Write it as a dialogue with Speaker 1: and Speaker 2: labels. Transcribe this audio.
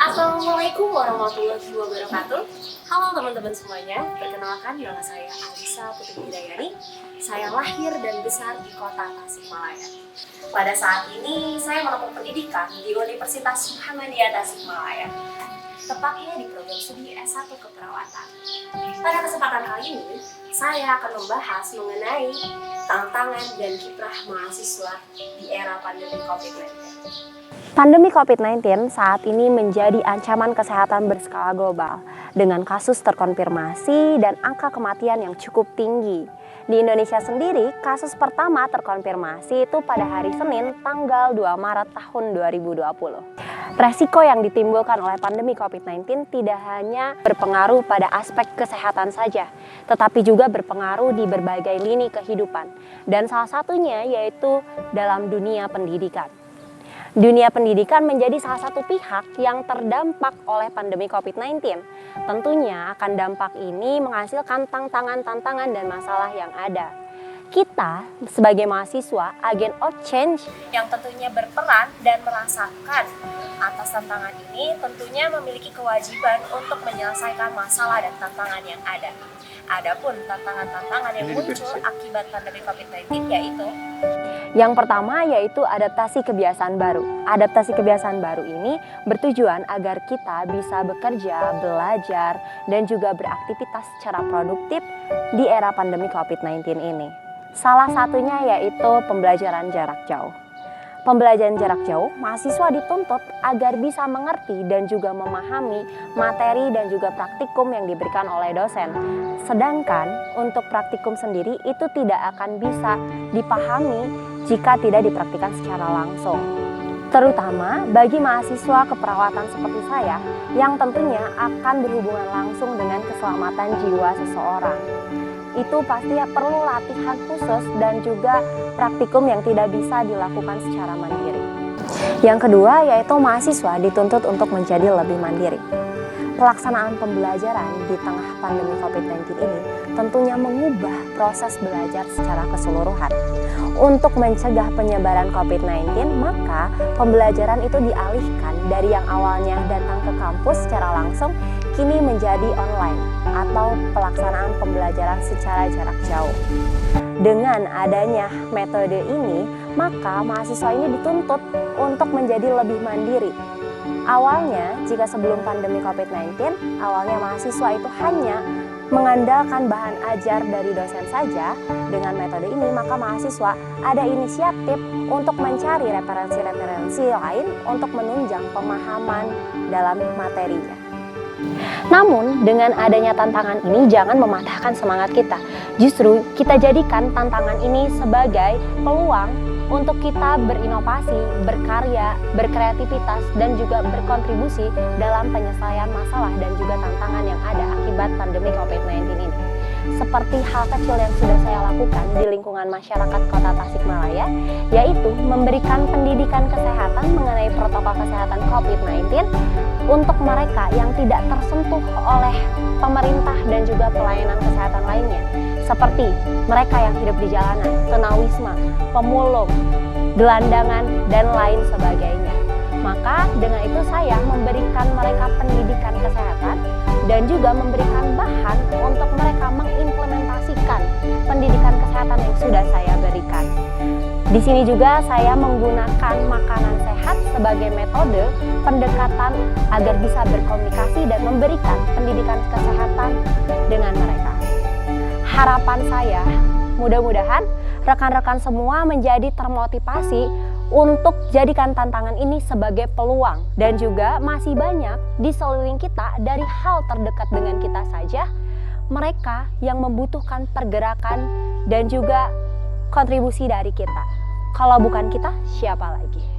Speaker 1: Assalamualaikum warahmatullahi wabarakatuh. Halo teman-teman semuanya, perkenalkan nama saya Alisa Putri Hidayani. Saya lahir dan besar di kota Tasikmalaya. Pada saat ini saya menempuh pendidikan di Universitas Muhammadiyah Tasikmalaya, tepatnya di program studi S1 Keperawatan. Pada kesempatan kali ini, saya akan membahas mengenai tantangan dan kiprah mahasiswa di era pandemi COVID-19.
Speaker 2: Pandemi COVID-19 saat ini menjadi ancaman kesehatan berskala global dengan kasus terkonfirmasi dan angka kematian yang cukup tinggi. Di Indonesia sendiri, kasus pertama terkonfirmasi itu pada hari Senin tanggal 2 Maret tahun 2020. Resiko yang ditimbulkan oleh pandemi COVID-19 tidak hanya berpengaruh pada aspek kesehatan saja, tetapi juga berpengaruh di berbagai lini kehidupan, dan salah satunya yaitu dalam dunia pendidikan. Dunia pendidikan menjadi salah satu pihak yang terdampak oleh pandemi COVID-19. Tentunya akan dampak ini menghasilkan tantangan-tantangan dan masalah yang ada. Kita sebagai mahasiswa, agent of change yang tentunya berperan dan merasakan atas tantangan ini tentunya memiliki kewajiban untuk menyelesaikan masalah dan tantangan yang ada. Adapun tantangan-tantangan yang muncul akibat pandemi COVID-19 yaitu yang pertama yaitu adaptasi kebiasaan baru. Adaptasi kebiasaan baru ini bertujuan agar kita bisa bekerja, belajar, dan juga beraktivitas secara produktif di era pandemi COVID-19 ini. Salah satunya yaitu pembelajaran jarak jauh. Pembelajaran jarak jauh, mahasiswa dituntut agar bisa mengerti dan juga memahami materi dan juga praktikum yang diberikan oleh dosen. Sedangkan untuk praktikum sendiri itu tidak akan bisa dipahami jika tidak dipraktikkan secara langsung. Terutama bagi mahasiswa keperawatan seperti saya yang tentunya akan berhubungan langsung dengan keselamatan jiwa seseorang. Itu pasti perlu latihan khusus dan juga praktikum yang tidak bisa dilakukan secara mandiri. Yang kedua yaitu mahasiswa dituntut untuk menjadi lebih mandiri. Pelaksanaan pembelajaran di tengah pandemi COVID-19 ini tentunya mengubah proses belajar secara keseluruhan. Untuk mencegah penyebaran COVID-19, maka pembelajaran itu dialihkan dari yang awalnya datang ke kampus secara langsung, kini menjadi online atau pelaksanaan pembelajaran secara jarak jauh. Dengan adanya metode ini, maka mahasiswa ini dituntut untuk menjadi lebih mandiri. Awalnya, jika sebelum pandemi COVID-19, awalnya mahasiswa itu hanya mengandalkan bahan ajar dari dosen saja. Dengan metode ini, maka mahasiswa ada inisiatif untuk mencari referensi-referensi lain untuk menunjang pemahaman dalam materinya. Namun, dengan adanya tantangan ini jangan mematahkan semangat kita. Justru kita jadikan tantangan ini sebagai peluang untuk kita berinovasi, berkarya, berkreativitas, dan juga berkontribusi dalam penyelesaian masalah dan juga tantangan yang ada akibat pandemi COVID-19 ini. Seperti hal kecil yang sudah saya lakukan di lingkungan masyarakat Kota Tasikmalaya, yaitu memberikan pendidikan kesehatan mengenai protokol kesehatan COVID-19 untuk mereka yang tidak tersentuh oleh pemerintah dan juga pelayanan kesehatan lainnya, seperti mereka yang hidup di jalanan, tunawisma, pemulung, gelandangan, dan lain sebagainya. Maka dengan itu saya memberikan mereka pendidikan kesehatan dan juga memberikan bahan untuk mereka mengimplementasikan pendidikan kesehatan yang sudah saya berikan. Di sini juga saya menggunakan makanan sehat sebagai metode pendekatan agar bisa berkomunikasi dan memberikan pendidikan kesehatan dengan mereka. Harapan saya, mudah-mudahan rekan-rekan semua menjadi termotivasi untuk jadikan tantangan ini sebagai peluang. Dan juga masih banyak di sekeliling kita dari hal terdekat dengan kita saja, mereka yang membutuhkan pergerakan dan juga kontribusi dari kita. Kalau bukan kita, siapa lagi?